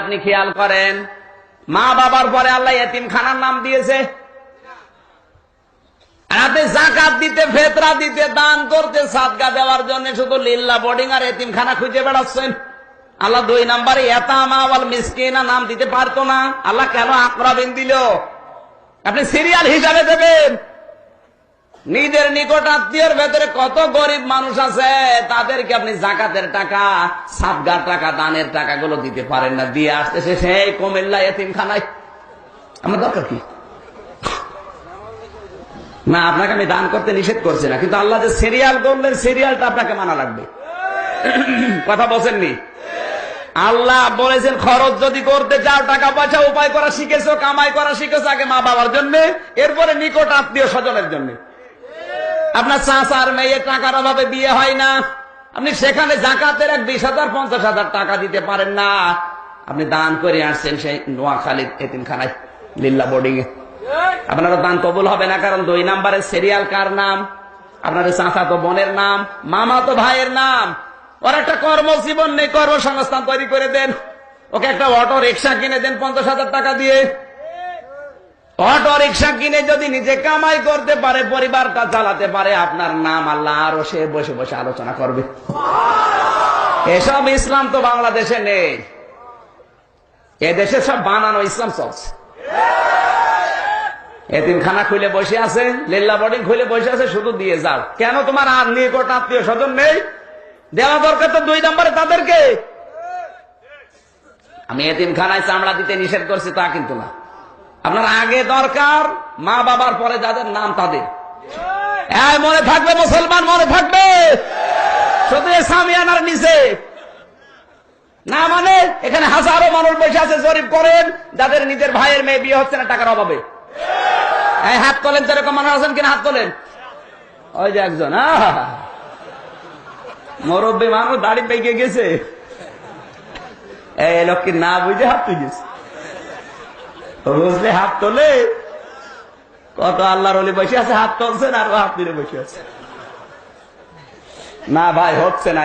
আপনি খেয়াল করেন, মা বাবার পরে আল্লাহ এতিমখানার নাম দিয়েছে। আপনি যাকাত দিতে, ফেতরা দিতে, দান করতে, সাদকা দেওয়ার জন্য শুধু লিল্লাহ বোর্ডিং আর এতিমখানা খুঁজে বেড়াচ্ছেন। আল্লাহ 2 নম্বরে ইয়াতামা ওয়াল মিসকিনা নাম দিতে পারতো না? আল্লাহ কেন আকরাবিন দিল? আপনি সিরিয়াল হিসাবে দেবেন। নিজের নিকট আত্মীয়ের ভেতরে কত গরিব মানুষ আছে, তাদেরকে আপনি যাকাতের টাকা, সাদগার টাকা, দানের টাকাগুলো দিতে পারেন না, দিয়ে আসতেছে সেই কুমিল্লা এতিমখানায়। আমার দরকার কি? না, আপনাকে আমি দান করতে নিষেধ করছি না, কিন্তু আল্লাহ যে সিরিয়াল করলেন, সিরিয়ালটা আপনাকে মানা লাগবে। কথা বলছেননি? আল্লাহ বলেছেন খরচ যদি করতে চাও, টাকা পয়সা উপায় করা শিখেছো, কামাই করা শিখেছো, আগে মা বাবার জন্য, এরপরে নিকট আত্মীয় স্বজনের জন্য। আপনার চাচার মেয়ে টাকার অভাবে বিয়ে হয় না, আপনি সেখানে যাকাতের 20,000 50,000 টাকা দিতে পারেন না, আপনি দান করে আসছেন সেই নোয়াখালীর এতিমখানায়, লিল্লাহ বোর্ডিং এ। আপনারও দান কবুল হবে না, কারণ 2 নম্বরের সিরিয়াল কার নাম? আপনার চাচা তো বোনের নাম, মামা তো ভাইয়ের নাম। ওর একটা কর্মজীবন নেই, কর্মসংস্থান তৈরি করে দেন, ওকে একটা অটো রিক্সা কিনে দেন 50,000 টাকা দিয়ে। অটো রিক্সা কিনে যদি নিজে কামাই করতে পারে, পরিবারটা চালাতে পারে, আপনার নাম আল্লাহ আরো সে বসে বসে আলোচনা করবে। এসব ইসলাম তো বাংলাদেশে নেই, এদেশে সব বানানো ইসলাম চলছে। এতিমখানা খুলে বসে আছে, লিল্লাহ বোর্ডিং খুলে বসে আছে, শুধু দিয়ে যাও। কেন? তোমার আর নিকট আত্মীয় স্বজন নেই? দেওয়া দরকার তো 2 নম্বরে তাদেরকে। আমি এতিমখানায় চামড়া দিতে নিষেধ করছি তা কিন্তু না, আপনার আগে দরকার মা বাবার পরে যাদের নাম তাদের। মনে থাকবে মুসলমান, মনে থাকবে, শুধু সামিয়ানার নিচে না, মানে এখানে হাজারো মানুষ বসে আছে, জরিপ করেন, যাদের নিজের ভাইয়ের মেয়ে বিয়ে হচ্ছে না টাকার অভাবে। হাত তোলেন, যেরকম মানুষ আছেন কিনা হাত তোলেন। ওই যে একজন মুরব্বী মানুষ, দাড়ি পেকে গেছে, এই লোককে না বুঝে হাত তুই গেছে, বুঝলে হাত তোলে। কত আল্লাহর ওলি বসে আছে, হাত তুলছেন, আর হাত তুলে বসে আছে। না ভাই, হচ্ছে না।